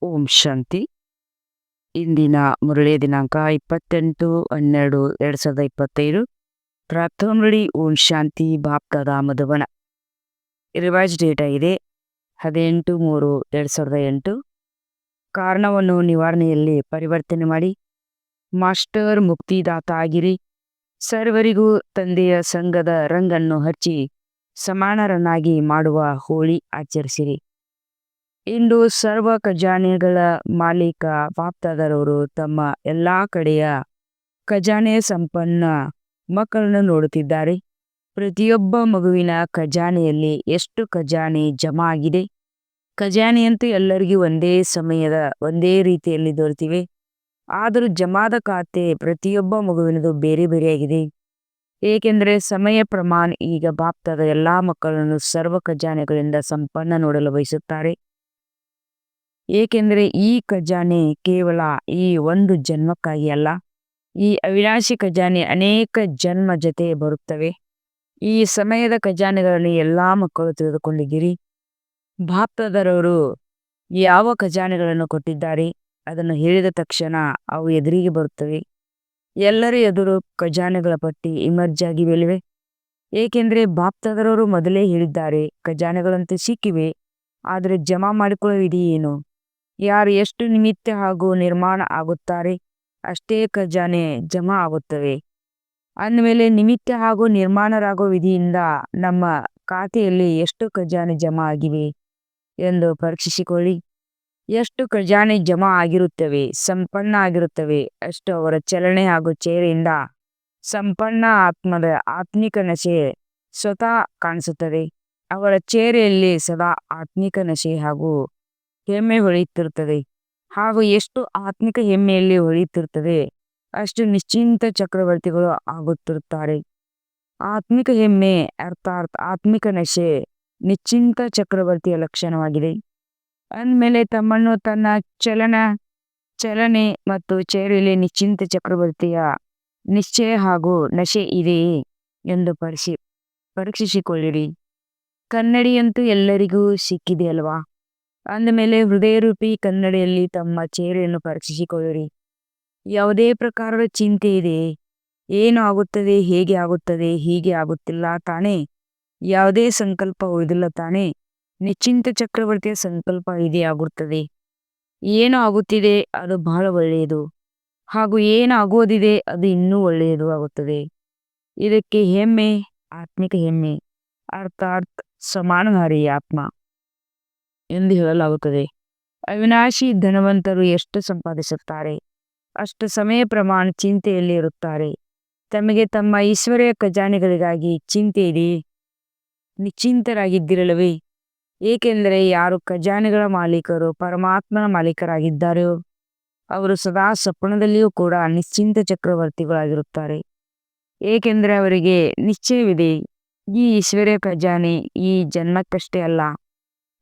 ಓಂ ಶಾಂತಿ. ಇಂದಿನ ಮುರಳಿಯ ದಿನಾಂಕ 28/12/2025. ಪ್ರಾರ್ಥನಾ ಮುರಳಿ ಓಂ ಶಾಂತಿ ಬಾಪ್ದಾದ ಮಧುಬನ. ರಿವೈಸ್ ಡೇಟ್ ಆಗಿದೆ 18/3/2008. ಕಾರಣವನ್ನು ನಿವಾರಣೆಯಲ್ಲಿ ಪರಿವರ್ತನೆ ಮಾಡಿ ಮಾಸ್ಟರ್ ಮುಕ್ತಿದಾತ ಆಗಿರಿ. ಸರ್ವರಿಗೂ ತಂದೆಯ ಸಂಘದ ರಂಗನ್ನು ಹಚ್ಚಿ ಸಮಾನರನ್ನಾಗಿ ಮಾಡುವ ಹೋಳಿ ಆಚರಿಸಿರಿ. ಇಂದು ಸರ್ವ ಖಜಾನೆಗಳ ಮಾಲೀಕ ಬಾಪ್ದಾದರವರು ತಮ್ಮ ಎಲ್ಲ ಕಡೆಯ ಖಜಾನೆ ಸಂಪನ್ನ ಮಕ್ಕಳನ್ನು ನೋಡುತ್ತಿದ್ದಾರೆ. ಪ್ರತಿಯೊಬ್ಬ ಮಗುವಿನ ಖಜಾನೆಯಲ್ಲಿ ಎಷ್ಟು ಖಜಾನೆ ಜಮಾ ಆಗಿದೆ. ಖಜಾನೆಯಂತೂ ಎಲ್ಲರಿಗೂ ಒಂದೇ ಸಮಯದ ಒಂದೇ ರೀತಿಯಲ್ಲಿ ದೊರೆತಿವೆ. ಆದರೂ ಜಮಾದ ಖಾತೆ ಪ್ರತಿಯೊಬ್ಬ ಮಗುವಿನದು ಬೇರೆ ಬೇರೆಯಾಗಿದೆ. ಏಕೆಂದರೆ ಸಮಯ ಪ್ರಮಾಣ ಈಗ ಬಾಪ್ದಾದ ಎಲ್ಲ ಮಕ್ಕಳನ್ನು ಸರ್ವ ಖಜಾನೆಗಳಿಂದ ಸಂಪನ್ನ ನೋಡಲು ಬಯಸುತ್ತಾರೆ. ಏಕೆಂದರೆ ಈ ಖಜಾನೆ ಕೇವಲ ಈ ಒಂದು ಜನ್ಮಕ್ಕಾಗಿ ಅಲ್ಲ, ಈ ಅವಿನಾಶಿ ಖಜಾನೆ ಅನೇಕ ಜನ್ಮ ಜೊತೆ ಬರುತ್ತವೆ. ಈ ಸಮಯದ ಖಜಾನೆಗಳಲ್ಲಿ ಎಲ್ಲ ಮಕ್ಕಳು ತಿಳಿದುಕೊಂಡಿದ್ದೀರಿ. ಬಾಪ್ದಾದರವರು ಯಾವ ಖಜಾನೆಗಳನ್ನು ಕೊಟ್ಟಿದ್ದಾರೆ ಅದನ್ನು ಹೇಳಿದ ತಕ್ಷಣ ಅವು ಎದುರಿಗೆ ಬರುತ್ತವೆ. ಎಲ್ಲರ ಎದುರು ಖಜಾನೆಗಳ ಪಟ್ಟಿ ಇಮರ್ಜ್ ಆಗಿವೆಯಲ್ವೇ? ಏಕೆಂದರೆ ಬಾಪ್ದಾದರವರು ಮೊದಲೇ ಹೇಳಿದ್ದಾರೆ, ಖಜಾನೆಗಳಂತೂ ಸಿಕ್ಕಿವೆ, ಆದರೆ ಜಮಾ ಮಾಡಿಕೊಳ್ಳುವ ವಿಧಿ ಏನು? ಯಾರು ಎಷ್ಟು ನಿಮಿತ್ತ ಹಾಗೂ ನಿರ್ಮಾಣ ಆಗುತ್ತಾರೆ ಅಷ್ಟೇ ಖಜಾನೆ ಜಮಾ ಆಗುತ್ತವೆ. ಅಂದಮೇಲೆ ನಿಮಿತ್ತ ಹಾಗೂ ನಿರ್ಮಾಣರಾಗುವ ವಿಧಿಯಿಂದ ನಮ್ಮ ಖಾತೆಯಲ್ಲಿ ಎಷ್ಟು ಖಜಾನೆ ಜಮಾ ಆಗಿವೆ ಎಂದು ಪರೀಕ್ಷಿಸಿಕೊಳ್ಳಿ. ಎಷ್ಟು ಖಜಾನೆ ಜಮಾ ಆಗಿರುತ್ತವೆ, ಸಂಪನ್ನ ಆಗಿರುತ್ತವೆ, ಅಷ್ಟು ಅವರ ಚಲನೆ ಹಾಗೂ ಚೇರೆಯಿಂದ ಸಂಪನ್ನ ಆತ್ಮದ ಆತ್ಮಿಕ ನಶೆ ಸ್ವತಃ ಕಾಣಿಸುತ್ತದೆ. ಅವರ ಚೇರೆಯಲ್ಲಿ ಸದಾ ಆತ್ಮಿಕ ನಶೆ ಹಾಗೂ ಹೆಮ್ಮೆ ಹೊಳೆಯುತ್ತಿರುತ್ತದೆ. ಹಾಗೂ ಎಷ್ಟು ಆತ್ಮಿಕ ಹೆಮ್ಮೆಯಲ್ಲಿ ಹೊಳೆಯುತ್ತಿರುತ್ತದೆ ಅಷ್ಟು ನಿಶ್ಚಿಂತ ಚಕ್ರವರ್ತಿಗಳು ಆಗುತ್ತಿರುತ್ತಾರೆ. ಆತ್ಮಿಕ ಹೆಮ್ಮೆ ಅರ್ಥಾತ್ ಆತ್ಮಿಕ ನಶೆ ನಿಶ್ಚಿಂತ ಚಕ್ರವರ್ತಿಯ ಲಕ್ಷಣವಾಗಿದೆ. ಅಂದಮೇಲೆ ತಮ್ಮನ್ನು ತನ್ನ ಚಲನೆ ಮತ್ತು ಚೇರೆಯಲ್ಲಿ ನಿಶ್ಚಿಂತ ಚಕ್ರವರ್ತಿಯ ನಿಶ್ಚಯ ಹಾಗೂ ನಶೆ ಇದೆಯೇ ಎಂದು ಪರೀಕ್ಷಿಸಿಕೊಳ್ಳಿರಿ. ಕನ್ನಡಿಯಂತೂ ಎಲ್ಲರಿಗೂ ಸಿಕ್ಕಿದೆ ಅಲ್ವಾ? ಅಂದಮೇಲೆ ಹೃದಯರೂಪಿ ಕನ್ನಡಿಯಲ್ಲಿ ತಮ್ಮ ಚೇರೆಯನ್ನು ಪರೀಕ್ಷಿಸಿಕೊಳ್ಳಿರಿ. ಯಾವುದೇ ಪ್ರಕಾರದ ಚಿಂತೆ ಇದೆ, ಏನು ಆಗುತ್ತದೆ, ಹೇಗೆ ಆಗುತ್ತದೆ, ಹೀಗೆ ಆಗುತ್ತಿಲ್ಲ ತಾನೇ? ಯಾವುದೇ ಸಂಕಲ್ಪ ಉಳಿದಿಲ್ಲ ತಾನೇ? ನಿಶ್ಚಿಂತ ಚಕ್ರವರ್ತಿಯ ಸಂಕಲ್ಪ ಇದೇ ಆಗುತ್ತದೆ. ಏನು ಆಗುತ್ತಿದೆ ಅದು ಬಹಳ ಒಳ್ಳೆಯದು, ಹಾಗೂ ಏನು ಆಗುವುದಿದೆ ಅದು ಇನ್ನೂ ಒಳ್ಳೆಯದು ಆಗುತ್ತದೆ. ಇದಕ್ಕೆ ಹೆಮ್ಮೆ ಆತ್ಮಿಕ ಹೆಮ್ಮೆ ಅರ್ಥಾತ್ ಸಮಾನಧಾರಿ ಆತ್ಮ ಎಂದು ಹೇಳಲಾಗುತ್ತದೆ. ಅವಿನಾಶಿ ಧನವಂತರು ಎಷ್ಟು ಸಂಪಾದಿಸುತ್ತಾರೆ ಅಷ್ಟು ಸಮಯ ಪ್ರಮಾಣ ಚಿಂತೆಯಲ್ಲಿ ಇರುತ್ತಾರೆ. ತಮಗೆ ತಮ್ಮ ಈಶ್ವರ್ಯ ಖಜಾನೆಗಳಿಗಾಗಿ ಚಿಂತೆ ಇದೆ. ನಿಶ್ಚಿಂತರಾಗಿದ್ದಿರಲ್ಲವೇ? ಏಕೆಂದರೆ ಯಾರು ಖಜಾನೆಗಳ ಮಾಲೀಕರು ಪರಮಾತ್ಮನ ಮಾಲೀಕರಾಗಿದ್ದಾರೋ ಅವರು ಸದಾ ಸ್ವಪ್ನದಲ್ಲಿಯೂ ಕೂಡ ನಿಶ್ಚಿಂತ ಚಕ್ರವರ್ತಿಗಳಾಗಿರುತ್ತಾರೆ. ಏಕೆಂದರೆ ಅವರಿಗೆ ನಿಶ್ಚಯವಿದೆ, ಈ ಈಶ್ವರ್ಯ ಖಜಾನೆ ಈ ಜನ್ಮಕ್ಕಷ್ಟೇ ಅಲ್ಲ,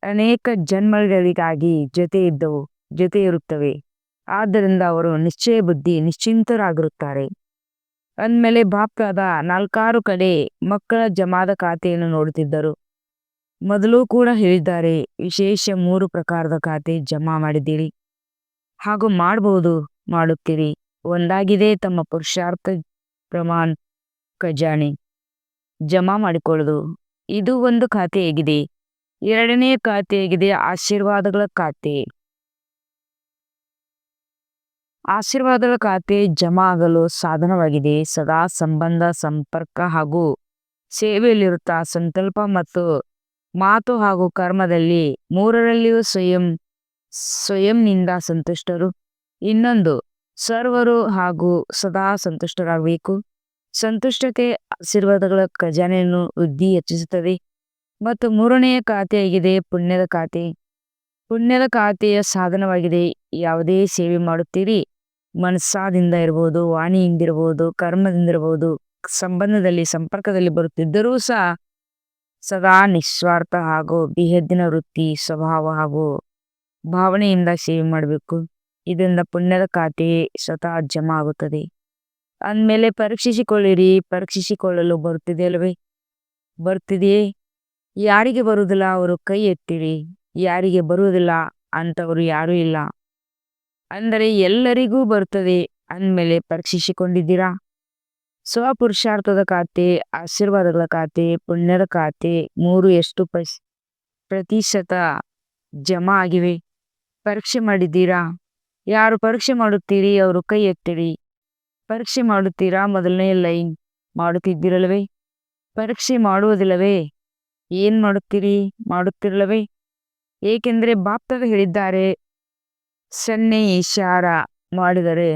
ಅನೇಕ ಜನ್ಮಗಳಿಗಾಗಿ ಜೊತೆ ಇರುತ್ತವೆ. ಆದ್ದರಿಂದ ಅವರು ನಿಶ್ಚಯ ಬುದ್ಧಿ ನಿಶ್ಚಿಂತರಾಗಿರುತ್ತಾರೆ. ಅಂದಮೇಲೆ ಬಾಪ್ದಾದ 4 ಕಡೆ ಮಕ್ಕಳ ಜಮಾದ ಖಾತೆಯನ್ನು ನೋಡುತ್ತಿದ್ದರು. ಮೊದಲು ಕೂಡ ಹೇಳಿದ್ದಾರೆ, ವಿಶೇಷ 3 ಪ್ರಕಾರದ ಖಾತೆ ಜಮಾ ಮಾಡಿದ್ದೀರಿ ಹಾಗೂ ಮಾಡುತ್ತೀರಿ. ಒಂದಾಗಿದೆ ತಮ್ಮ ಪುರುಷಾರ್ಥ ಪ್ರಮಾಣ ಖಜಾನೆ ಜಮಾ ಮಾಡಿಕೊಳ್ಳುವುದು, ಇದು ಒಂದು ಖಾತೆಯಾಗಿದೆ. ಎರಡನೆಯ ಖಾತೆಯಾಗಿದೆ ಆಶೀರ್ವಾದಗಳ ಖಾತೆ. ಆಶೀರ್ವಾದಗಳ ಖಾತೆ ಜಮಾ ಆಗಲು ಸಾಧನವಾಗಿದೆ. ಸದಾ ಸಂಬಂಧ ಸಂಪರ್ಕ ಹಾಗೂ ಸೇವೆಯಲ್ಲಿರುತ್ತಾ ಸಂಕಲ್ಪ ಮತ್ತು ಮಾತು ಹಾಗೂ ಕರ್ಮದಲ್ಲಿ ಮೂರರಲ್ಲಿಯೂ ಸ್ವಯಂನಿಂದ ಸಂತುಷ್ಟರು. ಇನ್ನೊಂದು ಸರ್ವರು ಹಾಗೂ ಸದಾ ಸಂತುಷ್ಟರಾಗಬೇಕು. ಸಂತುಷ್ಟತೆ ಆಶೀರ್ವಾದಗಳ ಖಜಾನೆಯನ್ನು ವೃದ್ಧಿ ಹೆಚ್ಚಿಸುತ್ತದೆ. ಮತ್ತು ಮೂರನೆಯ ಖಾತೆಯಾಗಿದೆ ಪುಣ್ಯದ ಖಾತೆ. ಪುಣ್ಯದ ಖಾತೆಯ ಸಾಧನವಾಗಿದೆ. ಯಾವುದೇ ಸೇವೆ ಮಾಡುತ್ತೀರಿ, ಮನಸ್ಸಾದಿಂದ ಇರ್ಬೋದು, ವಾಣಿಯಿಂದಿರಬಹುದು, ಕರ್ಮದಿಂದಿರಬಹುದು, ಸಂಪರ್ಕದಲ್ಲಿ ಬರುತ್ತಿದ್ದರೂ ಸಹ ಸದಾ ನಿಸ್ವಾರ್ಥ ಹಾಗೂ ಬೇಹದ್ದಿನ ವೃತ್ತಿ ಸ್ವಭಾವ ಹಾಗೂ ಭಾವನೆಯಿಂದ ಸೇವೆ ಮಾಡಬೇಕು. ಇದರಿಂದ ಪುಣ್ಯದ ಖಾತೆ ಸ್ವತಃ ಜಮಾ ಆಗುತ್ತದೆ. ಅಂದಮೇಲೆ ಪರೀಕ್ಷಿಸಿಕೊಳ್ಳಲು ಬರುತ್ತಿದೆ ಅಲ್ವೇ? ಬರ್ತಿದೆಯೇ? ಯಾರಿಗೆ ಬರುವುದಿಲ್ಲ ಅವರು ಕೈ ಎತ್ತಿರಿ. ಯಾರಿಗೆ ಬರುವುದಿಲ್ಲ ಅಂಥವರು ಯಾರೂ ಇಲ್ಲ. ಅಂದರೆ ಎಲ್ಲರಿಗೂ ಬರುತ್ತದೆ ಅಂದಮೇಲೆ ಪರೀಕ್ಷಿಸಿಕೊಂಡಿದ್ದೀರಾ? ಸ್ವಪುರುಷಾರ್ಥದ ಖಾತೆ, ಆಶೀರ್ವಾದಗಳ ಖಾತೆ, ಪುಣ್ಯದ ಖಾತೆ 3 ಎಷ್ಟು ಪ್ರತಿಶತ ಜಮಾ ಆಗಿವೆ? ಪರೀಕ್ಷೆ ಮಾಡಿದ್ದೀರಾ? ಯಾರು ಪರೀಕ್ಷೆ ಮಾಡುತ್ತೀರಿ ಅವರು ಕೈ ಎತ್ತಿರಿ. ಪರೀಕ್ಷೆ ಮಾಡುತ್ತೀರಾ? ಮೊದಲನೇ ಲೈನ್ ಮಾಡುತ್ತಿದ್ದಿರಲ್ವೇ? ಪರೀಕ್ಷೆ ಮಾಡುವುದಿಲ್ಲವೇ? ಏನು ಮಾಡುತ್ತಿರಲವೇ? ಏಕೆಂದರೆ ಬಾಪ್ತಾದ ಹೇಳಿದ್ದಾರೆ, ಸನ್ನೆ ಇಶಾರ ಮಾಡಿದರೆ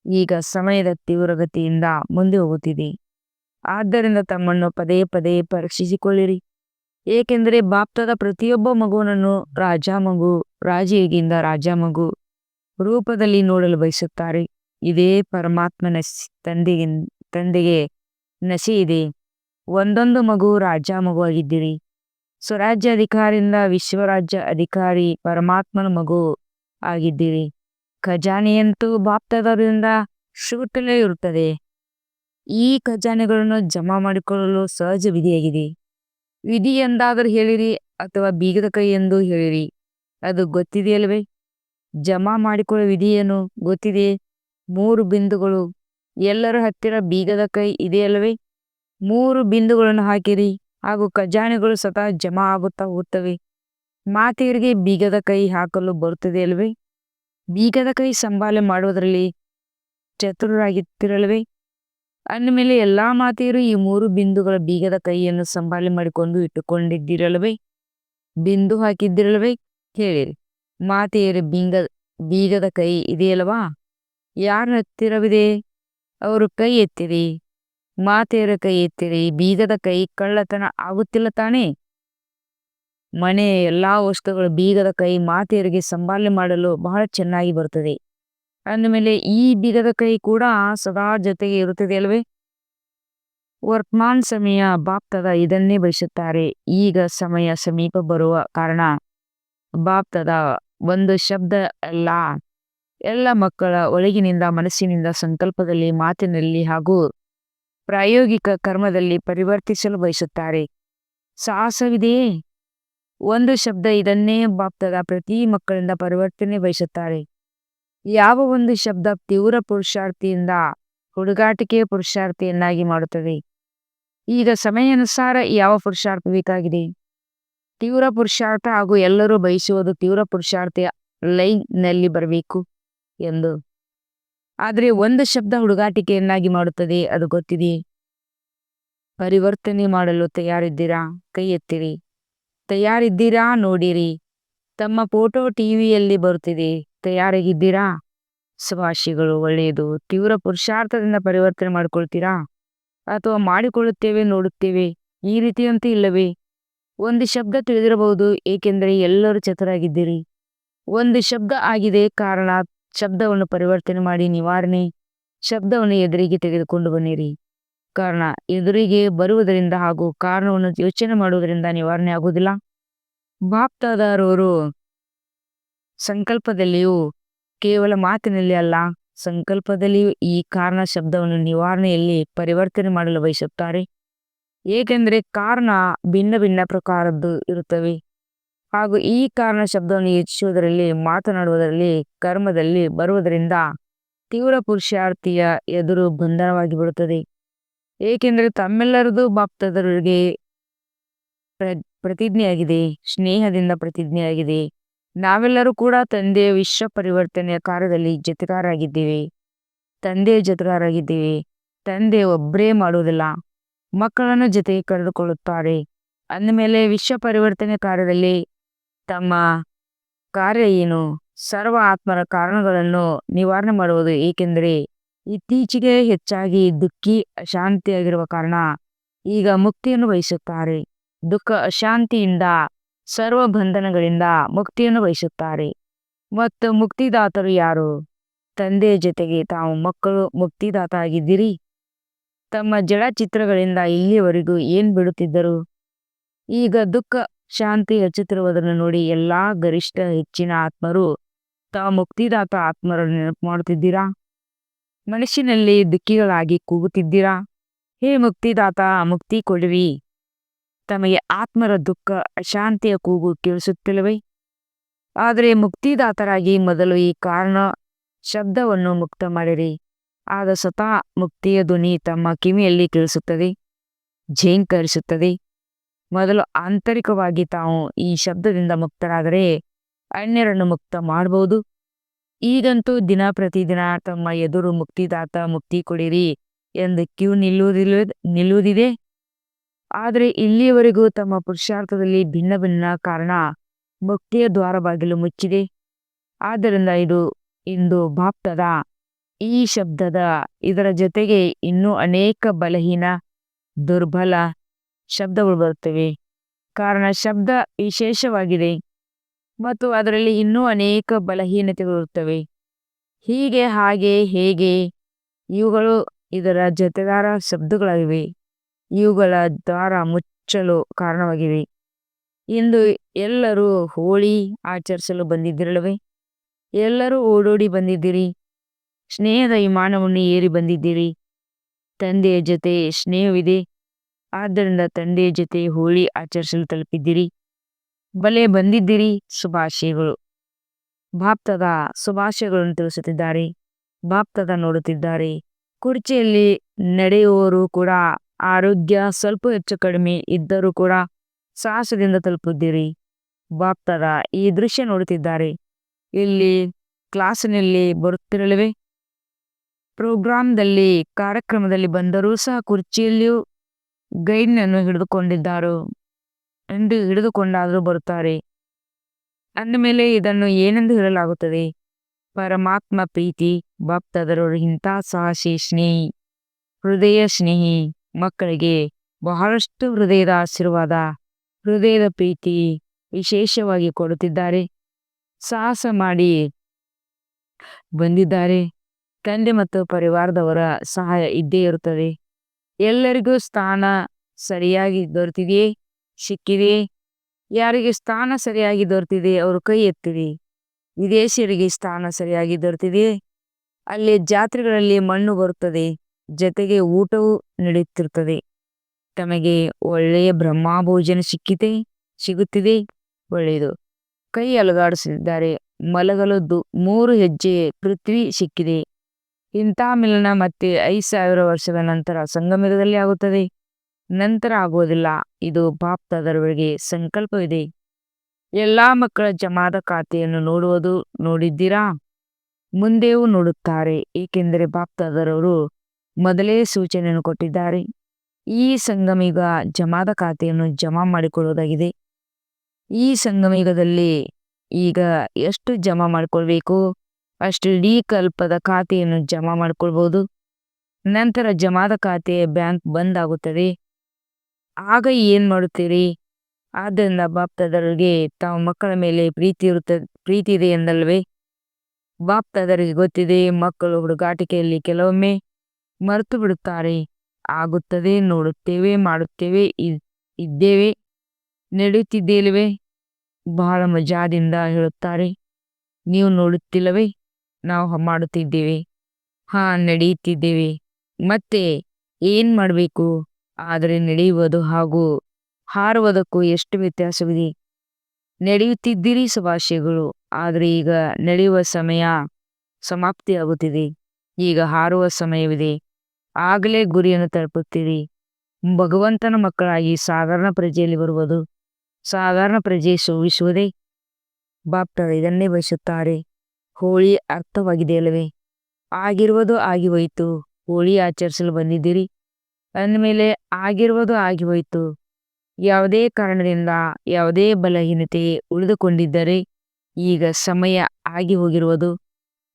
ಈಗ ಸಮಯದ ತೀವ್ರಗತಿಯಿಂದ ಮುಂದೆ ಹೋಗುತ್ತಿದೆ. ಆದ್ದರಿಂದ ತಮ್ಮನ್ನು ಪದೇ ಪದೇ ಪರೀಕ್ಷಿಸಿಕೊಳ್ಳಿರಿ. ಏಕೆಂದರೆ ಬಾಪ್ತಾದ ಪ್ರತಿಯೊಬ್ಬ ಮಗುವನ್ನು ರಾಜಯೋಗಿಯಿಂದ ರಾಜ ಮಗು ರೂಪದಲ್ಲಿ ನೋಡಲು ಬಯಸುತ್ತಾರೆ. ಇದೇ ಪರಮಾತ್ಮನ ತಂದೆಗೆ ನಶೆ ಇದೆ. ಒಂದೊಂದು ಮಗು ರಾಜ ಮಗು ಆಗಿದ್ದೀರಿ. ಸ್ವರಾಜ್ಯ ಅಧಿಕಾರಿಯಿಂದ ವಿಶ್ವರಾಜ್ಯ ಅಧಿಕಾರಿ ಪರಮಾತ್ಮನ ಮಗು ಆಗಿದ್ದೀರಿ. ಖಜಾನೆಯಂತೂ ಬಾಪ್ತಾದರಿಂದ ಸಿಗುತ್ತಲೇ ಇರುತ್ತದೆ. ಈ ಖಜಾನೆಗಳನ್ನು ಜಮಾ ಮಾಡಿಕೊಳ್ಳಲು ಸಹಜ ವಿಧಿಯಾಗಿದೆ. ವಿಧಿ ಎಂದಾದರೂ ಹೇಳಿರಿ ಅಥವಾ ಬೀಗದ ಕೈ ಎಂದು ಹೇಳಿರಿ. ಅದು ಗೊತ್ತಿದೆಯಲ್ವೇ? ಜಮಾ ಮಾಡಿಕೊಳ್ಳುವ ವಿಧಿ ಏನು ಗೊತ್ತಿದೆ? 3 ಬಿಂದುಗಳು. ಎಲ್ಲರ ಹತ್ತಿರ ಬೀಗದ ಕೈ ಇದೆಯಲ್ಲವೇ? 3 ಬಿಂದುಗಳನ್ನು ಹಾಕಿರಿ ಹಾಗೂ ಖಜಾನೆಗಳು ಸ್ವತಃ ಜಮಾ ಆಗುತ್ತಾ ಹೋಗುತ್ತವೆ. ಮಾತೆಯರಿಗೆ ಬೀಗದ ಕೈ ಹಾಕಲು ಬರುತ್ತದೆಯಲ್ವೇ? ಬೀಗದ ಕೈ ಸಂಭಾಲನೆ ಮಾಡುವುದರಲ್ಲಿ ಚತುರರಾಗಿತ್ತಿರಲ್ವೇ? ಅಂದಮೇಲೆ ಎಲ್ಲ ಮಾತೆಯರು ಈ 3 ಬಿಂದುಗಳ ಬೀಗದ ಕೈಯನ್ನು ಸಂಭಾಲನೆ ಮಾಡಿಕೊಂಡು ಇಟ್ಟುಕೊಂಡಿದ್ದಿರಲ್ವೇ? ಬಿಂದು ಹಾಕಿದ್ದಿರಲ್ವೇ? ಹೇಳಿರಿ. ಮಾತೆಯರ ಬೀಗದ ಕೈ ಇದೆಯಲ್ವಾ? ಯಾರ ಹತ್ತಿರವಿದೆ? ಅವರು ಕೈ ಎತ್ತಿರಿ. ಮಾತೆಯರ ಕೈ ಎತ್ತಿರಿ. ಬೀಗದ ಕೈ ಕಳ್ಳತನ ಆಗುತ್ತಿಲ್ಲ ತಾನೇ? ಮನೆಯ ಎಲ್ಲ ವಸ್ತುಗಳ ಬೀಗದ ಕೈ ಮಾತೆಯರಿಗೆ ಸಂಭಾಲನೆ ಮಾಡಲು ಬಹಳ ಚೆನ್ನಾಗಿ ಬರುತ್ತದೆ. ಅಂದಮೇಲೆ ಈ ಬೀಗದ ಕೈ ಕೂಡ ಸದಾ ಜೊತೆಗೆ ಇರುತ್ತದೆ ಅಲ್ವೇ? ವರ್ತಮಾನ ಸಮಯ ಬಾಪ್ತಾದ ಇದನ್ನೇ ಬಯಸುತ್ತಾರೆ. ಈಗ ಸಮಯ ಸಮೀಪ ಬರುವ ಕಾರಣ ಬಾಪ್ತಾದ ಒಂದು ಶಬ್ದ ಎಲ್ಲ ಮಕ್ಕಳ ಒಳಗಿನಿಂದ, ಮನಸ್ಸಿನಿಂದ, ಸಂಕಲ್ಪದಲ್ಲಿ, ಮಾತಿನಲ್ಲಿ ಹಾಗೂ ಪ್ರಾಯೋಗಿಕ ಕರ್ಮದಲ್ಲಿ ಪರಿವರ್ತಿಸಲು ಬಯಸುತ್ತಾರೆ. ಸಾಹಸವಿದೆಯೇ? ಒಂದು ಶಬ್ದ ಇದನ್ನೇ ಬಾಪ್ತಾದ ಪ್ರತಿ ಮಕ್ಕಳಿಂದ ಪರಿವರ್ತನೆ ಬಯಸುತ್ತಾರೆ. ಯಾವ ಒಂದು ಶಬ್ದ ತೀವ್ರ ಪುರುಷಾರ್ಥಿಯಿಂದ ಹುಡುಗಾಟಿಕೆಯ ಪುರುಷಾರ್ಥಿಯನ್ನಾಗಿ ಮಾಡುತ್ತದೆ. ಈಗ ಸಮಯಾನುಸಾರ ಯಾವ ಪುರುಷಾರ್ಥ ಬೇಕಾಗಿದೆ? ತೀವ್ರ ಪುರುಷಾರ್ಥ ಹಾಗೂ ಎಲ್ಲರೂ ಬಯಸುವುದು ತೀವ್ರ ಪುರುಷಾರ್ಥಿಯ ಲೈನ್ನಲ್ಲಿ ಬರಬೇಕು ಎಂದು. ಆದರೆ ಒಂದು ಶಬ್ದ ಹುಡುಗಾಟಿಕೆಯನ್ನಾಗಿ ಮಾಡುತ್ತದೆ, ಅದು ಗೊತ್ತಿದೆ. ಪರಿವರ್ತನೆ ಮಾಡಲು ತಯಾರಿದ್ದೀರಾ? ಕೈ ಎತ್ತಿರಿ. ತಯಾರಿದ್ದೀರಾ? ನೋಡಿರಿ. ತಮ್ಮ ಫೋಟೋ ಟಿವಿಯಲ್ಲಿ ಬರುತ್ತಿದೆ. ತಯಾರಾಗಿದ್ದೀರಾ? ಶುಭಾಶಯಗಳು. ಒಳ್ಳೆಯದು. ತೀವ್ರ ಪುರುಷಾರ್ಥದಿಂದ ಪರಿವರ್ತನೆ ಮಾಡಿಕೊಳ್ತೀರಾ ಅಥವಾ ಮಾಡಿಕೊಳ್ಳುತ್ತೇವೆ ನೋಡುತ್ತೇವೆ ಈ ರೀತಿಯಂತೂ ಇಲ್ಲವೇ? ಒಂದು ಶಬ್ದ ತಿಳಿದಿರಬಹುದು, ಏಕೆಂದರೆ ಎಲ್ಲರೂ ಚತುರಾಗಿದ್ದೀರಿ. ಒಂದು ಶಬ್ದ ಆಗಿದೆ ಕಾರಣ ಶಬ್ದವನ್ನು ಪರಿವರ್ತನೆ ಮಾಡಿ ನಿವಾರಣೆ. ಶಬ್ದವನ್ನು ಎದುರಿಗೆ ತೆಗೆದುಕೊಂಡು ಬನ್ನಿರಿ. ಕಾರಣ ಎದುರಿಗೆ ಬರುವುದರಿಂದ ಹಾಗೂ ಕಾರಣವನ್ನು ಯೋಚನೆ ಮಾಡುವುದರಿಂದ ನಿವಾರಣೆ ಆಗುವುದಿಲ್ಲ. ಬಾಪ್ತಾದರವರು ಸಂಕಲ್ಪದಲ್ಲಿಯೂ ಕೇವಲ ಮಾತಿನಲ್ಲಿ ಅಲ್ಲ, ಸಂಕಲ್ಪದಲ್ಲಿಯೂ ಈ ಕಾರಣ ಶಬ್ದವನ್ನು ನಿವಾರಣೆಯಲ್ಲಿ ಪರಿವರ್ತನೆ ಮಾಡಲು ಬಯಸುತ್ತಾರೆ. ಏಕೆಂದರೆ ಕಾರಣ ಭಿನ್ನ ಭಿನ್ನ ಪ್ರಕಾರದ್ದು ಇರುತ್ತವೆ ಹಾಗೂ ಈ ಕಾರಣ ಶಬ್ದವನ್ನು ಹೆಚ್ಚಿಸುವುದರಲ್ಲಿ, ಮಾತನಾಡುವುದರಲ್ಲಿ, ಕರ್ಮದಲ್ಲಿ ಬರುವುದರಿಂದ ತೀವ್ರ ಪುರುಷಾರ್ಥಿಯ ಎದುರು ಬಂಧನವಾಗಿ ಬಿಡುತ್ತದೆ. ಏಕೆಂದರೆ ತಮ್ಮೆಲ್ಲರದು ಬಾಪ್ತಾದರಿಗೆ ಪ್ರತಿಜ್ಞೆಯಾಗಿದೆ, ಸ್ನೇಹದಿಂದ ಪ್ರತಿಜ್ಞೆಯಾಗಿದೆ. ನಾವೆಲ್ಲರೂ ಕೂಡ ತಂದೆಯ ವಿಶ್ವ ಪರಿವರ್ತನೆಯ ಕಾರ್ಯದಲ್ಲಿ ಜೊತೆಗಾರರಾಗಿದ್ದೇವೆ. ತಂದೆ ಒಬ್ಬರೇ ಮಾಡುವುದಿಲ್ಲ, ಮಕ್ಕಳನ್ನು ಜೊತೆಗೆ ಕರೆದುಕೊಳ್ಳುತ್ತಾರೆ. ಅಂದಮೇಲೆ ವಿಶ್ವ ಪರಿವರ್ತನೆ ಕಾರ್ಯದಲ್ಲಿ ತಮ್ಮ ಕಾರ್ಯ ಏನು? ಸರ್ವ ಆತ್ಮರ ಕಾರಣಗಳನ್ನು ನಿವಾರಣೆ ಮಾಡುವುದು. ಏಕೆಂದರೆ ಇತ್ತೀಚೆಗೆ ಹೆಚ್ಚಾಗಿ ದುಃಖಿ ಅಶಾಂತಿಯಾಗಿರುವ ಕಾರಣ ಈಗ ಮುಕ್ತಿಯನ್ನು ಬಯಸುತ್ತಾರೆ. ದುಃಖ ಅಶಾಂತಿಯಿಂದ, ಸರ್ವ ಬಂಧನಗಳಿಂದ ಮುಕ್ತಿಯನ್ನು ಬಯಸುತ್ತಾರೆ. ಮತ್ತು ಮುಕ್ತಿದಾತರು ಯಾರು? ತಂದೆಯ ಜೊತೆಗೆ ತಾವು ಮಕ್ಕಳು ಮುಕ್ತಿದಾತ ಆಗಿದ್ದೀರಿ. ತಮ್ಮ ಜಡ ಚಿತ್ರಗಳಿಂದ ಇಲ್ಲಿಯವರೆಗೂ ಏನು ಬಿಡುತ್ತಿದ್ದರು? ಈಗ ದುಃಖ ಶಾಂತಿ ಹೆಚ್ಚುತ್ತಿರುವುದನ್ನು ನೋಡಿ ಎಲ್ಲಾ ಗರಿಷ್ಠ ಹೆಚ್ಚಿನ ಆತ್ಮರು ತಾವು ಮುಕ್ತಿದಾತ ಆತ್ಮರನ್ನು ನೆನಪು ಮಾಡುತ್ತಿದ್ದೀರಾ? ಮನಸ್ಸಿನಲ್ಲಿ ದುಃಖಿಗಳಾಗಿ ಕೂಗುತ್ತಿದ್ದೀರಾ? ಹೇ ಮುಕ್ತಿದಾತ, ಮುಕ್ತಿ ಕೊಡುವಿ. ತಮಗೆ ಆತ್ಮರ ದುಃಖ ಅಶಾಂತಿಯ ಕೂಗು ಕೇಳಿಸುತ್ತಿಲ್ಲವೇ? ಆದರೆ ಮುಕ್ತಿದಾತರಾಗಿ ಮೊದಲು ಈ ಕಾರಣ ಶಬ್ದವನ್ನು ಮುಕ್ತ ಮಾಡಿರಿ. ಆಗ ಸ್ವತಃ ಮುಕ್ತಿಯ ಧ್ವನಿ ತಮ್ಮ ಕಿವಿಯಲ್ಲಿ ಕೇಳಿಸುತ್ತದೆ, ಝೇಂಕರಿಸುತ್ತದೆ. ಮೊದಲು ಆಂತರಿಕವಾಗಿ ತಾವು ಈ ಶಬ್ದದಿಂದ ಮುಕ್ತರಾದರೆ ಅನ್ಯರನ್ನು ಮುಕ್ತ ಮಾಡಬಹುದು. ಈಗಂತೂ ದಿನ ಪ್ರತಿದಿನ ತಮ್ಮ ಎದುರು ಮುಕ್ತಿದಾತ ಮುಕ್ತಿ ಕೊಡಿರಿ ಎಂದು ಕ್ಯೂ ನಿಲ್ಲುವುದಿದೆ. ಆದರೆ ಇಲ್ಲಿಯವರೆಗೂ ತಮ್ಮ ಪುರುಷಾರ್ಥದಲ್ಲಿ ಭಿನ್ನ ಭಿನ್ನ ಕಾರಣ ಮುಕ್ತಿಯ ದ್ವಾರ ಬಾಗಿಲು ಮುಚ್ಚಿದೆ. ಆದ್ದರಿಂದ ಇಂದು ಬಾಪ್ತದ ಈ ಶಬ್ದದ ಇದರ ಜೊತೆಗೆ ಇನ್ನೂ ಅನೇಕ ಬಲಹೀನ ದುರ್ಬಲ ಶಬ್ದಗಳು ಬರುತ್ತವೆ. ಕಾರಣ ಶಬ್ದ ವಿಶೇಷವಾಗಿದೆ ಮತ್ತು ಅದರಲ್ಲಿ ಇನ್ನೂ ಅನೇಕ ಬಲಹೀನತೆಗಳಿರುತ್ತವೆ. ಹೀಗೆ ಹಾಗೆ ಹೇಗೆ ಇವುಗಳು ಇದರ ಜೊತೆಗಾರ ಶಬ್ದಗಳಾಗಿವೆ. ಇವುಗಳ ದ್ವಾರ ಮುಚ್ಚಲು ಕಾರಣವಾಗಿವೆ. ಇಂದು ಎಲ್ಲರೂ ಹೋಳಿ ಆಚರಿಸಲು ಬಂದಿದ್ದಿರಲ್ಲವೇ? ಎಲ್ಲರೂ ಓಡೋಡಿ ಬಂದಿದ್ದೀರಿ. ಸ್ನೇಹದ ವಿಮಾನವನ್ನು ಏರಿ ಬಂದಿದ್ದೀರಿ. ತಂದೆಯ ಜೊತೆ ಸ್ನೇಹವಿದೆ. ಆದ್ದರಿಂದ ತಂದೆಯ ಜೊತೆ ಹೋಳಿ ಆಚರಿಸಲು ತಲುಪಿದ್ದೀರಿ. ಬಲೆ ಬಂದಿದ್ದೀರಿ. ಶುಭಾಶಯಗಳು. ಬಾಪ್ತದ ಶುಭಾಶಯಗಳನ್ನು ತಿಳಿಸುತ್ತಿದ್ದಾರೆ. ಬಾಪ್ತದ ನೋಡುತ್ತಿದ್ದಾರೆ. ಕುರ್ಚಿಯಲ್ಲಿ ನಡೆಯುವವರು ಕೂಡ ಆರೋಗ್ಯ ಸ್ವಲ್ಪ ಹೆಚ್ಚು ಕಡಿಮೆ ಇದ್ದರೂ ಕೂಡ ಸಾಹಸದಿಂದ ತಲುಪಿದ್ದೀರಿ. ಬಾಪ್ತದ ಈ ದೃಶ್ಯ ನೋಡುತ್ತಿದ್ದಾರೆ. ಇಲ್ಲಿ ಕ್ಲಾಸಿನಲ್ಲಿ ಬರುತ್ತಿರಲಿವೆ. ಪ್ರೋಗ್ರಾಂದಲ್ಲಿ ಕಾರ್ಯಕ್ರಮದಲ್ಲಿ ಬಂದರೂ ಸಹ ಕುರ್ಚಿಯಲ್ಲಿಯೂ ಗೈಡ್ನನ್ನು ಹಿಡಿದುಕೊಂಡಾದರೂ ಬರುತ್ತಾರೆ. ಅಂದಮೇಲೆ ಇದನ್ನು ಏನೆಂದು ಹೇಳಲಾಗುತ್ತದೆ? ಪರಮಾತ್ಮ ಪ್ರೀತಿ. ಬಾಪ್ತದರವರು ಇಂಥ ಸಾಹಸಿ ಸ್ನೇಹಿ, ಹೃದಯ ಸ್ನೇಹಿ ಮಕ್ಕಳಿಗೆ ಬಹಳಷ್ಟು ಹೃದಯದ ಆಶೀರ್ವಾದ, ಹೃದಯದ ಪ್ರೀತಿ ವಿಶೇಷವಾಗಿ ಕೊಡುತ್ತಿದ್ದಾರೆ. ಸಾಹಸ ಮಾಡಿ ಬಂದಿದ್ದಾರೆ. ತಂದೆ ಮತ್ತು ಪರಿವಾರದವರ ಸಹಾಯ ಇದ್ದೇ ಇರುತ್ತದೆ. ಎಲ್ಲರಿಗೂ ಸ್ಥಾನ ಸರಿಯಾಗಿ ದೊರೆತಿದೆಯೇ? ಸಿಕ್ಕಿದೆಯೇ? ಯಾರಿಗೆ ಸ್ಥಾನ ಸರಿಯಾಗಿ ದೊರೆತಿದೆ ಅವರು ಕೈ ಎತ್ತಿರಿ. ವಿದೇಶಿಯರಿಗೆ ಸ್ಥಾನ ಸರಿಯಾಗಿ ದೊರೆತಿದೆಯೇ? ಅಲ್ಲಿ ಜಾತ್ರೆಗಳಲ್ಲಿ ಮಣ್ಣು ಬರುತ್ತದೆ, ಜೊತೆಗೆ ಊಟವೂ ನಡೆಯುತ್ತಿರುತ್ತದೆ. ತಮಗೆ ಒಳ್ಳೆಯ ಬ್ರಹ್ಮಭೋಜನ ಸಿಗುತ್ತಿದೆ. ಒಳ್ಳೆಯದು. ಕೈ ಅಲುಗಾಡಿಸಿದ್ದಾರೆ. ಮಲಗಲು 3 ಹೆಜ್ಜೆ ಪೃಥ್ವಿ ಸಿಕ್ಕಿದೆ. ಇಂಥ ಮಿಲನ ಮತ್ತೆ 5000 ವರ್ಷದ ನಂತರ ಸಂಗಮಯುಗದಲ್ಲಿ ಆಗುತ್ತದೆ. ನಂತರ ಆಗುವುದಿಲ್ಲ. ಇದು ಬಾಪ್ತದರವರಿಗೆ ಸಂಕಲ್ಪವಿದೆ. ಎಲ್ಲ ಮಕ್ಕಳ ಜಮಾದ ಖಾತೆಯನ್ನು ನೋಡಿದ್ದೀರಾ? ಮುಂದೆಯೂ ನೋಡುತ್ತಾರೆ. ಏಕೆಂದರೆ ಬಾಪ್ತದರವರು ಮೊದಲೇ ಸೂಚನೆಯನ್ನು ಕೊಟ್ಟಿದ್ದಾರೆ. ಈ ಸಂಗಮಯುಗ ಜಮಾದ ಖಾತೆಯನ್ನು ಜಮಾ ಮಾಡಿಕೊಳ್ಳುವುದಾಗಿದೆ. ಈ ಸಂಗಮಯುಗದಲ್ಲಿ ಈಗ ಎಷ್ಟು ಜಮಾ ಮಾಡಿಕೊಳ್ಬೇಕು ಅಷ್ಟು ಇಡೀ ಕಲ್ಪದ ಖಾತೆಯನ್ನು ಜಮಾ ಮಾಡಿಕೊಳ್ಬೋದು. ನಂತರ ಜಮಾದ ಖಾತೆ ಬ್ಯಾಂಕ್ ಬಂದ್ ಆಗುತ್ತದೆ. ಆಗ ಏನು ಮಾಡುತ್ತೀರಿ? ಆದ್ದರಿಂದ ಬಾಪ್ತದರಿಗೆ ತಾವು ಮಕ್ಕಳ ಮೇಲೆ ಪ್ರೀತಿ ಇದೆ ಎಂದಲ್ವೇ? ಬಾಪ್ತದರಿಗೆ ಗೊತ್ತಿದೆ. ಮಕ್ಕಳು ಹುಡುಗಾಟಿಕೆಯಲ್ಲಿ ಕೆಲವೊಮ್ಮೆ ಮರೆತು ಬಿಡುತ್ತಾರೆ. ಆಗುತ್ತದೆ, ನೋಡುತ್ತೇವೆ, ಮಾಡುತ್ತೇವೆ, ಇದ್ದೇವೆ, ನಡೆಯುತ್ತಿದ್ದೇವೆ. ಬಹಳ ಮಜಾದಿಂದ ಹೇಳುತ್ತಾರೆ. ನೀವು ನೋಡುತ್ತಿಲ್ಲವೇ? ನಾವು ಮಾಡುತ್ತಿದ್ದೇವೆ. ನಡೆಯುತ್ತಿದ್ದೇವೆ. ಮತ್ತೆ ಏನು ಮಾಡಬೇಕು? ಆದರೆ ನಡೆಯುವುದು ಹಾಗೂ ಹಾರುವುದಕ್ಕೂ ಎಷ್ಟು ವ್ಯತ್ಯಾಸವಿದೆ. ನಡೆಯುತ್ತಿದ್ದೀರಿ. ಶುಭಾಶಯಗಳು. ಆದರೆ ಈಗ ನಡೆಯುವ ಸಮಯ ಸಮಾಪ್ತಿಯಾಗುತ್ತಿದೆ. ಈಗ ಹಾರುವ ಸಮಯವಿದೆ. ಆಗಲೇ ಗುರಿಯನ್ನು ತಲುಪುತ್ತೀರಿ. ಭಗವಂತನ ಮಕ್ಕಳಾಗಿ ಸಾಧಾರಣ ಪ್ರಜೆಯಲ್ಲಿ ಬರುವುದು, ಸಾಧಾರಣ ಪ್ರಜೆ ಶೋಭಿಸುವುದೇ. ಬಾಪ್ತದ ಇದನ್ನೇ ಬಯಸುತ್ತಾರೆ. ಹೋಳಿ ಅರ್ಥವಾಗಿದೆಯಲ್ಲವೇ? ಆಗಿರುವುದು ಆಗಿ ಹೋಯಿತು. ಹೋಳಿ ಆಚರಿಸಲು ಬಂದಿದ್ದೀರಿ ಅಂದಮೇಲೆ ಆಗಿರುವುದು ಆಗಿ ಹೋಯಿತು. ಯಾವುದೇ ಕಾರಣದಿಂದ ಯಾವುದೇ ಬಲಹೀನತೆ ಉಳಿದುಕೊಂಡಿದ್ದರೆ ಈಗ ಸಮಯ ಆಗಿ ಹೋಗಿರುವುದು,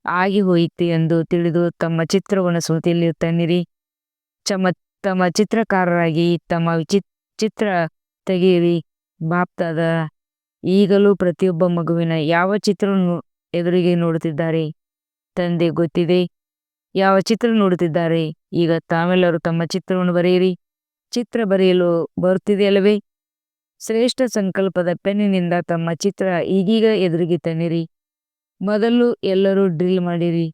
ಆಗಿ ಹೋಯಿತು ಎಂದು ತಿಳಿದು ತಮ್ಮ ಚಿತ್ರವನ್ನು ಸ್ಮೃತಿಯಲ್ಲಿ ತನ್ನಿರಿ. ತಮ್ಮ ಚಿತ್ರಕಾರರಾಗಿ ತಮ್ಮ ಚಿತ್ರ ತೆಗೆಯಿರಿ. ಬಾಪ್ತದ ಈಗಲೂ ಪ್ರತಿಯೊಬ್ಬ ಮಗುವಿನ ಯಾವ ಚಿತ್ರವನ್ನು ಎದುರಿಗೆ ನೋಡುತ್ತಿದ್ದಾರೆ? ತಂದೆ ಗೊತ್ತಿದೆ ಯಾವ ಚಿತ್ರ ನೋಡುತ್ತಿದ್ದಾರೆ. ಈಗ ತಾವೆಲ್ಲರೂ ತಮ್ಮ ಚಿತ್ರವನ್ನು ಬರೆಯಿರಿ. ಚಿತ್ರ ಬರೆಯಲು ಬರುತ್ತಿದೆಯಲ್ಲವೇ? ಶ್ರೇಷ್ಠ ಸಂಕಲ್ಪದ ಪೆನ್ನಿನಿಂದ ತಮ್ಮ ಚಿತ್ರ ಈಗೀಗ ಎದುರಿಗೆ ತನ್ನಿರಿ. ಮೊದಲು ಎಲ್ಲರೂ ಡ್ರಿಲ್ ಮಾಡಿರಿ.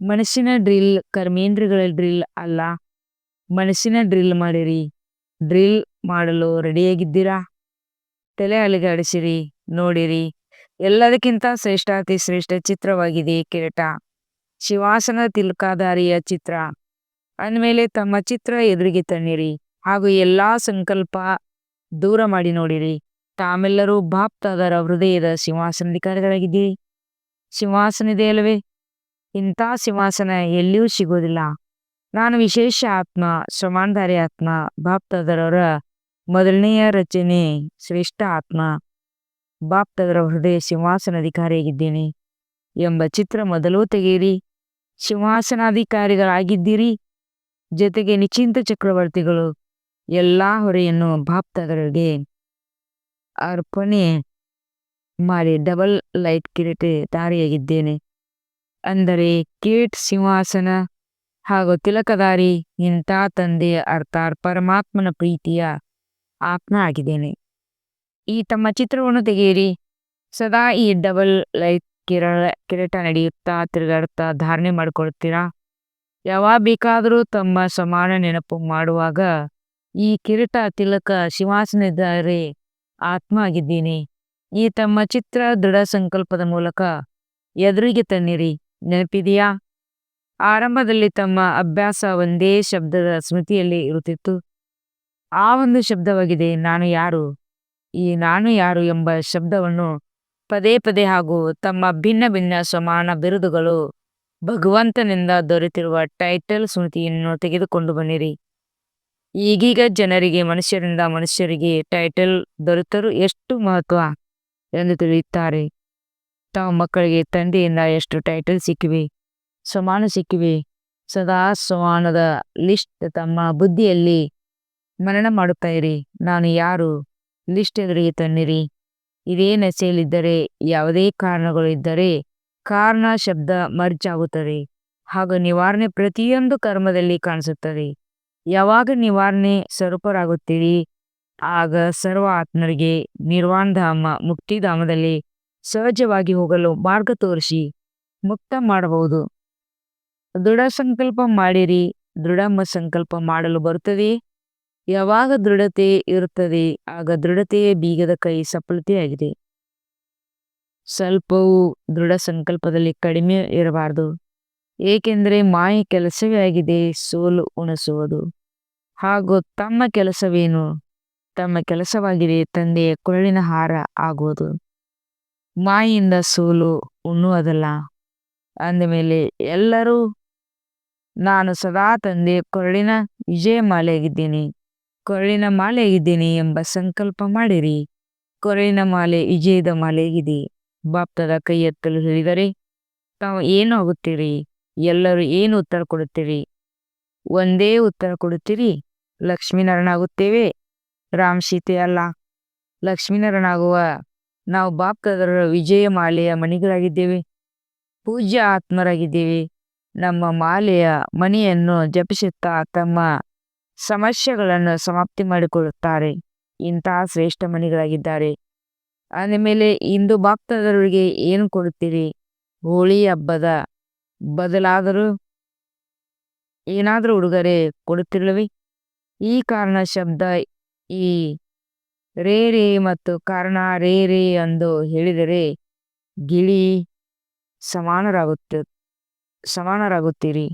ಮನಸ್ಸಿನ ಡ್ರಿಲ್, ಕರ್ಮೇಂದ್ರಿಯಗಳ ಡ್ರಿಲ್ ಅಲ್ಲ, ಮನಸ್ಸಿನ ಡ್ರಿಲ್ ಮಾಡಿರಿ. ಡ್ರಿಲ್ ಮಾಡಲು ರೆಡಿಯಾಗಿದ್ದೀರಾ? ತಲೆ ಅಲುಗಾಡಿಸಿರಿ. ನೋಡಿರಿ, ಎಲ್ಲದಕ್ಕಿಂತ ಶ್ರೇಷ್ಠ ಅತಿ ಶ್ರೇಷ್ಠ ಚಿತ್ರವಾಗಿದೆ ಕಿರೀಟ. ಶಿವಾಸನ ತಿಲಕಾಧಾರಿಯ ಚಿತ್ರ ಅಂದಮೇಲೆ ತಮ್ಮ ಚಿತ್ರ ಎದುರಿಗೆ ತನ್ನಿರಿ ಹಾಗೂ ಎಲ್ಲಾ ಸಂಕಲ್ಪ ದೂರ ಮಾಡಿ ನೋಡಿರಿ. ತಾಮೆಲ್ಲರೂ ಬಾಪ್ತಾದರ ಹೃದಯದ ಸಿಂಹಾಸನಾಧಿಕಾರಿಗಳಾಗಿದ್ದೀರಿ. ಸಿಂಹಾಸನ ಇದೆ ಅಲ್ಲವೇ? ಇಂಥ ಸಿಂಹಾಸನ ಎಲ್ಲಿಯೂ ಸಿಗೋದಿಲ್ಲ. ನಾನು ವಿಶೇಷ ಆತ್ಮ, ಸಮಾನಧಾರಿ ಆತ್ಮ, ಬಾಪ್ತಾದರವರ ಮೊದಲನೆಯ ರಚನೆ, ಶ್ರೇಷ್ಠ ಆತ್ಮ, ಬಾಪ್ತಾದರ ಹೃದಯ ಸಿಂಹಾಸನಾಧಿಕಾರಿಯಾಗಿದ್ದೇನೆ ಎಂಬ ಚಿತ್ರ ಮೊದಲು ತೆಗೆಯಿರಿ. ಸಿಂಹಾಸನಾಧಿಕಾರಿಗಳಾಗಿದ್ದೀರಿ. ಜೊತೆಗೆ ನಿಶ್ಚಿಂತ ಚಕ್ರವರ್ತಿಗಳು. ಎಲ್ಲಾ ಹೊರೆಯನ್ನು ಬಾಪ್ತಾದರಿಗೆ ಅರ್ಪಣೆ ಮಾಡಿ ಡಬಲ್ ಲೈಟ್ ಕಿರೀಟಧಾರಿಯಾಗಿದ್ದೇನೆ. ಅಂದರೆ ಕಿರೀಟ್, ಸಿಂಹಾಸನ ಹಾಗೂ ತಿಲಕಧಾರಿ ಇಂಥ ತಂದೆಯ ಅರ್ಥಾತ್ ಪರಮಾತ್ಮನ ಪ್ರೀತಿಯ ಆತ್ಮ ಆಗಿದ್ದೇನೆ. ಈ ತಮ್ಮ ಚಿತ್ರವನ್ನು ತೆಗೆಯಿರಿ. ಸದಾ ಈ ಡಬಲ್ ಲೈಟ್ ಕಿರೀಟ ನಡೆಯುತ್ತಾ ತಿರುಗಾಡುತ್ತಾ ಧಾರಣೆ ಮಾಡಿಕೊಳ್ತೀರಾ. ಯಾವಾಗ ಬೇಕಾದರೂ ತಮ್ಮ ಸಮಾನ ನೆನಪು ಮಾಡುವಾಗ ಈ ಕಿರೀಟ, ತಿಲಕ, ಸಿಂಹಾಸನಧಾರಿ ಆತ್ಮ ಆಗಿದ್ದೀನಿ. ಈ ತಮ್ಮ ಚಿತ್ರ ದೃಢ ಸಂಕಲ್ಪದ ಮೂಲಕ ಎದುರಿಗೆ ತನ್ನಿರಿ. ನೆನಪಿದೆಯಾ? ಆರಂಭದಲ್ಲಿ ತಮ್ಮ ಅಭ್ಯಾಸ ಒಂದೇ ಶಬ್ದದ ಸ್ಮೃತಿಯಲ್ಲಿ ಇರುತ್ತಿತ್ತು. ಆ ಒಂದು ಶಬ್ದವಾಗಿದೆ ನಾನು ಯಾರು. ಈ ನಾನು ಯಾರು ಎಂಬ ಶಬ್ದವನ್ನು ಪದೇ ಪದೇ ಹಾಗೂ ತಮ್ಮ ಭಿನ್ನ ಭಿನ್ನ ಸಮಾನ ಬಿರುದುಗಳು, ಭಗವಂತನಿಂದ ದೊರೆತಿರುವ ಟೈಟಲ್ ಸ್ಮೃತಿಯನ್ನು ತೆಗೆದುಕೊಂಡು ಬನ್ನಿರಿ. ಈಗೀಗ ಜನರಿಗೆ ಮನುಷ್ಯರಿಂದ ಮನುಷ್ಯರಿಗೆ ಟೈಟಲ್ ದೊರೆತರೂ ಎಷ್ಟು ಮಹತ್ವ ಎಂದು ತಿಳಿಯುತ್ತಾರೆ. ತಮ್ಮ ಮಕ್ಕಳಿಗೆ ತಂದೆಯಿಂದ ಎಷ್ಟು ಟೈಟಲ್ ಸಿಕ್ಕಿವೆ, ಸಮಾನ ಸಿಕ್ಕಿವೆ. ಸದಾ ಸಮಾನದ ಲಿಸ್ಟ್ ತಮ್ಮ ಬುದ್ಧಿಯಲ್ಲಿ ಮನನ ಮಾಡುತ್ತಾ ಇರಿ. ನಾನು ಯಾರು ಲಿಸ್ಟ್ ಎದುರಿಗೆ ತನ್ನಿರಿ. ಇದೇ ನಶೆಯಲ್ಲಿದ್ದರೆ, ಯಾವುದೇ ಕಾರಣಗಳು ಇದ್ದರೆ ಕಾರಣ ಶಬ್ದ ಮರ್ಜ್ ಆಗುತ್ತದೆ ಹಾಗೂ ನಿವಾರಣೆ ಪ್ರತಿಯೊಂದು ಕರ್ಮದಲ್ಲಿ ಕಾಣಿಸುತ್ತದೆ. ಯಾವಾಗ ನಿವಾರಣೆ ಸ್ವರೂಪರಾಗುತ್ತೀರಿ ಆಗ ಸರ್ವ ಆತ್ಮರಿಗೆ ನಿರ್ವಾಣಧಾಮ, ಮುಕ್ತಿಧಾಮದಲ್ಲಿ ಸಹಜವಾಗಿ ಹೋಗಲು ಮಾರ್ಗ ತೋರಿಸಿ ಮುಕ್ತ ಮಾಡಬಹುದು. ದೃಢ ಸಂಕಲ್ಪ ಮಾಡಿರಿ. ದೃಢ ಸಂಕಲ್ಪ ಮಾಡಲು ಬರುತ್ತದೆ. ಯಾವಾಗ ದೃಢತೆ ಇರುತ್ತದೆ ಆಗ ದೃಢತೆಯ ಬೀಗದ ಕೈ ಸಫಲತೆಯಾಗಿದೆ. ಸ್ವಲ್ಪವೂ ದೃಢ ಸಂಕಲ್ಪದಲ್ಲಿ ಕಡಿಮೆ ಇರಬಾರದು. ಏಕೆಂದರೆ ಮಾಯೆ ಕೆಲಸವೇ ಆಗಿದೆ ಸೋಲು ಉಣಿಸುವುದು. ಹಾಗೂ ತಮ್ಮ ಕೆಲಸವೇನು? ತಮ್ಮ ಕೆಲಸವಾಗಿದೆ ತಂದೆಯ ಕೊರಳಿನ ಹಾರ ಆಗುವುದು. ಮಾಯೆಯಿಂದ ಸೋಲು ಉಣ್ಣುವುದಲ್ಲ. ಅಂದಮೇಲೆ ಎಲ್ಲರೂ ನಾನು ಸದಾ ತಂದೆಯ ಕೊರಳಿನ ವಿಜಯ ಮಾಲೆಯಾಗಿದ್ದೀನಿ, ಕೊರಳಿನ ಮಾಲೆಯಾಗಿದ್ದೀನಿ ಎಂಬ ಸಂಕಲ್ಪ ಮಾಡಿರಿ. ಕೊರಳಿನ ಮಾಲೆ ವಿಜಯದ ಮಾಲೆಯಾಗಿದೆ. ಬಾಪ್ತಾದ ಕೈ ಎತ್ತಲು ಹೇಳಿದರೆ ತಾವು ಏನು ಆಗುತ್ತೀರಿ? ಎಲ್ಲರೂ ಏನು ಉತ್ತರ ಕೊಡುತ್ತೀರಿ? ಒಂದೇ ಉತ್ತರ ಕೊಡುತ್ತೀರಿ, ಲಕ್ಷ್ಮೀನಾರಾಯಣ ಆಗುತ್ತೇವೆ. ರಾಮ್ ಸೀತೆ ಅಲ್ಲ. ಲಕ್ಷ್ಮೀನಾರಾಯಣ ಆಗುವ ನಾವು ಬಾಪ್ತಾದರ ವಿಜಯ ಮಾಲೆಯ ಮಣಿಗಳಾಗಿದ್ದೇವೆ, ಪೂಜ್ಯ ಆತ್ಮರಾಗಿದ್ದೇವೆ. ನಮ್ಮ ಮಾಲೆಯ ಮಣಿಯನ್ನು ಜಪಿಸುತ್ತಾ ತಮ್ಮ ಸಮಸ್ಯೆಗಳನ್ನು ಸಮಾಪ್ತಿ ಮಾಡಿಕೊಳ್ಳುತ್ತಾರೆ. ಇಂತಹ ಶ್ರೇಷ್ಠ ಮಣಿಗಳಾಗಿದ್ದಾರೆ. ಅಂದಮೇಲೆ ಇಂದು ಬಾಪ್ತಾದವರಿಗೆ ಏನು ಕೊಡುತ್ತೀರಿ? ಹೋಳಿ ಹಬ್ಬದ ಬದಲಾದರೂ ಏನಾದರೂ ಉಡುಗೊರೆ ಕೊಡುತ್ತಿಲ್ಲವೇ? ಈ ಕಾರಣ ಶಬ್ದ ಈ ರೇ ರೇ ಮತ್ತು ಕಾರಣ ರೇ ರೇ ಎಂದು ಹೇಳಿದರೆ ಗಿಳಿ ಸಮಾನರಾಗುತ್ತೀರಿ.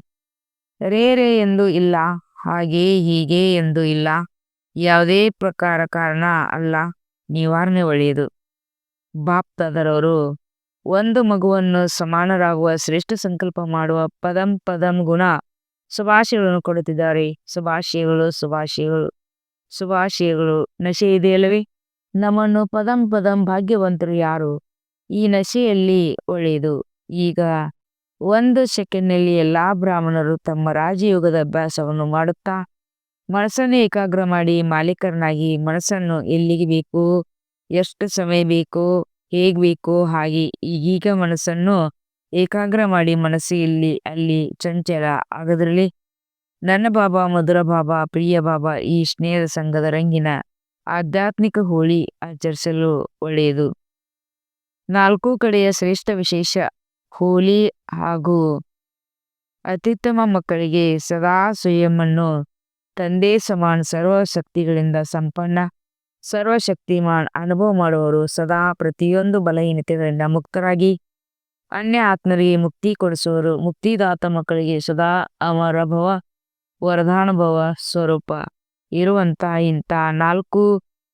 ರೇ ರೇ ಎಂದು ಇಲ್ಲ, ಹಾಗೆ ಹೀಗೆ ಎಂದು ಇಲ್ಲ. ಯಾವುದೇ ಪ್ರಕಾರ ಕಾರಣ ಅಲ್ಲ, ನಿವಾರಣೆ ಒಳ್ಳೆಯದು. ಬಾಪ್ತಾದರವರು ಒಂದು ಮಗುವನ್ನು ಸಮಾನರಾಗುವ ಶ್ರೇಷ್ಠ ಸಂಕಲ್ಪ ಮಾಡುವ ಪದಂ ಗುಣ ಶುಭಾಶಯಗಳನ್ನು ಕೊಡುತ್ತಿದ್ದಾರೆ. ಶುಭಾಶಯಗಳು, ಶುಭಾಶಯಗಳು, ಶುಭಾಶಯಗಳು. ನಶೆ ಇದೆಯಲ್ಲವೇ? ನಮ್ಮನ್ನು ಪದಂ ಭಾಗ್ಯವಂತರು ಯಾರು? ಈ ನಶೆಯಲ್ಲಿ ಒಳ್ಳೆಯದು. ಈಗ 1 ಸೆಕೆಂಡ್ನಲ್ಲಿ ಎಲ್ಲಾ ಬ್ರಾಹ್ಮಣರು ತಮ್ಮ ರಾಜಯೋಗದ ಅಭ್ಯಾಸವನ್ನು ಮಾಡುತ್ತಾ ಮನಸ್ಸನ್ನು ಏಕಾಗ್ರ ಮಾಡಿ ಮಾಲೀಕರನಾಗಿ ಮನಸ್ಸನ್ನು ಎಲ್ಲಿಗೆ ಬೇಕು, ಎಷ್ಟು ಸಮಯ ಬೇಕು, ಹೇಗೆ ಬೇಕು ಹಾಗೆ ಈಗೀಗ ಮನಸ್ಸನ್ನು ಏಕಾಗ್ರ ಮಾಡಿ ಮನಸ್ಸು ಇಲ್ಲಿ ಅಲ್ಲಿ ಚಂಚಲ ಆಗದಿರಲಿ. ನನ್ನ ಬಾಬಾ, ಮಧುರ ಬಾಬಾ, ಪ್ರಿಯ ಬಾಬಾ ಈ ಸ್ನೇಹದ ಸಂಘದ ರಂಗಿನ ಆಧ್ಯಾತ್ಮಿಕ ಹೋಳಿ ಆಚರಿಸಲು ಒಳ್ಳೆಯದು. 4 ಕಡೆಯ ಶ್ರೇಷ್ಠ ವಿಶೇಷ ಹೋಳಿ ಹಾಗೂ ಅತ್ಯುತ್ತಮ ಮಕ್ಕಳಿಗೆ ಸದಾ ಸ್ವಯಂವನ್ನು ತಂದೆ ಸಮಾನ ಸರ್ವ ಶಕ್ತಿಗಳಿಂದ ಸಂಪನ್ನ ಸರ್ವಶಕ್ತಿಮಾನ್ ಅನುಭವ ಮಾಡುವವರು ಸದಾ ಪ್ರತಿಯೊಂದು ಬಲಹೀನತೆಗಳಿಂದ ಮುಕ್ತರಾಗಿ ಅನ್ಯ ಆತ್ಮರಿಗೆ ಮುಕ್ತಿ ಕೊಡಿಸುವರು. ಮುಕ್ತಿದಾತ ಮಕ್ಕಳಿಗೆ ಸದಾ ಅಮರ ಭವ ವರದಾನುಭವ ಸ್ವರೂಪ ಇರುವಂತ ಇಂಥ 4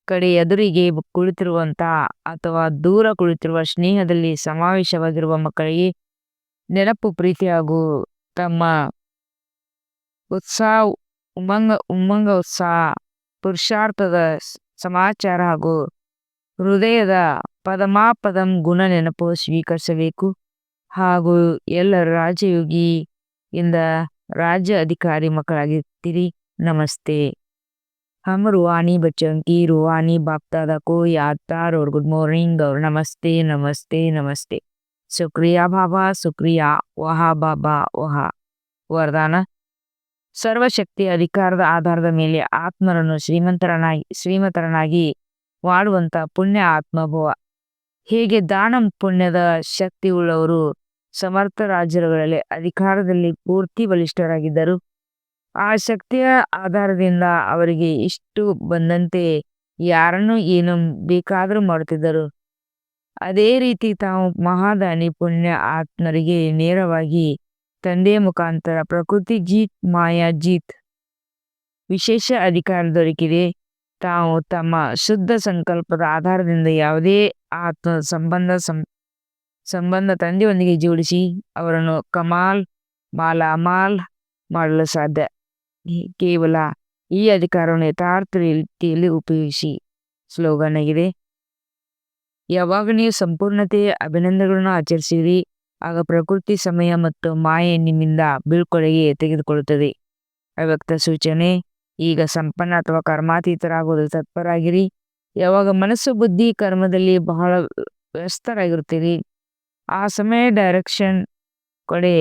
ಕಡೆ ಎದುರಿಗೆ ಕುಳಿತಿರುವಂತ ಅಥವಾ ದೂರ ಕುಳಿತಿರುವ ಸ್ನೇಹದಲ್ಲಿ ಸಮಾವೇಶವಾಗಿರುವ ಮಕ್ಕಳಿಗೆ ನೆನಪು ಪ್ರೀತಿ ಹಾಗೂ ತಮ್ಮ ಉತ್ಸಾಹ ಉಮ್ಮಂಗ ಉತ್ಸಾಹ ಪುರುಷಾರ್ಥದ ಸಮಾಚಾರ ಹಾಗೂ ಹೃದಯದ ಪದಮಾಪದಂ ಗುಣ ನೆನಪು ಸ್ವೀಕರಿಸಬೇಕು. ಹಾಗೂ ಎಲ್ಲರ ರಾಜಯೋಗಿ ಇಂದ ರಾಜ್ಯ ಅಧಿಕಾರಿ ಮಕ್ಕಳಾಗಿರ್ತೀರಿ. ನಮಸ್ತೆ. हम रूहानी बच्चों की रूहानी बाप दादा को याद प्यार और गुड मॉर्निंग और नमस्ते नमस्ते नमस्ते. शुक्रिया बाबा शुक्रिया ವಹಾ ಬಾಬಾ ವಹಾ. ವರದಾನ: ಸರ್ವಶಕ್ತಿಯ ಅಧಿಕಾರದ ಆಧಾರದ ಮೇಲೆ ಆತ್ಮರನ್ನು ಶ್ರೀಮಂತರನಾಗಿ ಮಾಡುವಂತ ಪುಣ್ಯ ಆತ್ಮಭವ. ಹೇಗೆ ದಾನ ಪುಣ್ಯದ ಶಕ್ತಿ ಉಳ್ಳವರು ಸಮರ್ಥ ರಾಜ್ಯಗಳಲ್ಲಿ ಅಧಿಕಾರದಲ್ಲಿ ಪೂರ್ತಿ ಬಲಿಷ್ಠರಾಗಿದ್ದರು, ಆ ಶಕ್ತಿಯ ಆಧಾರದಿಂದ ಅವರಿಗೆ ಇಷ್ಟು ಬಂದಂತೆ ಯಾರನ್ನು ಏನು ಬೇಕಾದರೂ ಮಾಡುತ್ತಿದ್ದರು. ಅದೇ ರೀತಿ ತಾವು ಮಹಾದಾನಿ ಪುಣ್ಯ ಆತ್ಮರಿಗೆ ನೇರವಾಗಿ ತಂದೆಯ ಮುಖಾಂತರ ಪ್ರಕೃತಿ ಜೀತ್ ಮಾಯಾ ಜೀತ್ ವಿಶೇಷ ಅಧಿಕಾರ ದೊರಕಿದೆ. ತಾವು ತಮ್ಮ ಶುದ್ಧ ಸಂಕಲ್ಪದ ಆಧಾರದಿಂದ ಯಾವುದೇ ಆತ್ಮ ಸಂಬಂಧ ತಂದೆಯೊಂದಿಗೆ ಜೋಡಿಸಿ ಅವರನ್ನು ಕಮಾಲ್ ಮಾಲಾಮಾಲ್ ಮಾಡಲು ಸಾಧ್ಯ. ಕೇವಲ ಈ ಅಧಿಕಾರವನ್ನು ಯಥಾರ್ಥ ರೀತಿಯಲ್ಲಿ ಉಪಯೋಗಿಸಿ. ಸ್ಲೋಗನ್ ಆಗಿದೆ: ಯಾವಾಗ ನೀವು ಸಂಪೂರ್ಣತೆಯ ಅಭಿನಂದನೆಗಳನ್ನು ಆಚರಿಸಿರಿ, ಆಗ ಪ್ರಕೃತಿ ಸಮಯ ಮತ್ತು ಮಾಯೆ ನಿಮ್ಮಿಂದ ಬೀಳ್ಕೊಡುಗೆ ತೆಗೆದುಕೊಳ್ಳುತ್ತದೆ. ಅವ್ಯಕ್ತ ಸೂಚನೆ: ಈಗ ಸಂಪನ್ನ ಅಥವಾ ಕರ್ಮಾತೀತರಾಗುವುದು ತತ್ಪರಾಗಿರಿ. ಯಾವಾಗ ಮನಸ್ಸು ಬುದ್ಧಿ ಕರ್ಮದಲ್ಲಿ ಬಹಳ ವ್ಯಸ್ತರಾಗಿರುತ್ತೀರಿ, ಆ ಸಮಯ ಡೈರೆಕ್ಷನ್ ಕೊಡೆ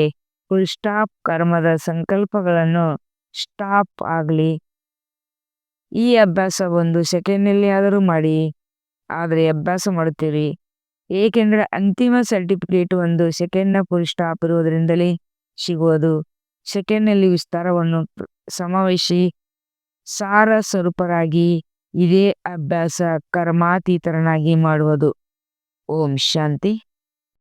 ಫುಲ್ ಸ್ಟಾಪ್ ಕರ್ಮದ ಸಂಕಲ್ಪಗಳನ್ನು ಸ್ಟಾಪ್ ಆಗಲಿ. ಈ ಅಭ್ಯಾಸ 1 ಸೆಕೆಂಡ್ನಲ್ಲಿ ಆದರೂ ಮಾಡಿ, ಆದರೆ ಅಭ್ಯಾಸ ಮಾಡುತ್ತೀರಿ, ಏಕೆಂದರೆ ಅಂತಿಮ ಸರ್ಟಿಫಿಕೇಟ್ 1 ಸೆಕೆಂಡ್ನ ಫುಲ್ ಸ್ಟಾಪ್ ಇರುವುದರಿಂದಲೇ ಸಿಗುವುದು. ಸೆಕೆಂಡ್ನಲ್ಲಿ ವಿಸ್ತಾರವನ್ನು ಸಮಾವೇಶಿ ಸಾರ ಸ್ವರೂಪರಾಗಿ ಇದೇ ಅಭ್ಯಾಸ ಕರ್ಮಾತೀತರನಾಗಿ ಮಾಡುವುದು. ಓಂ ಶಾಂತಿ.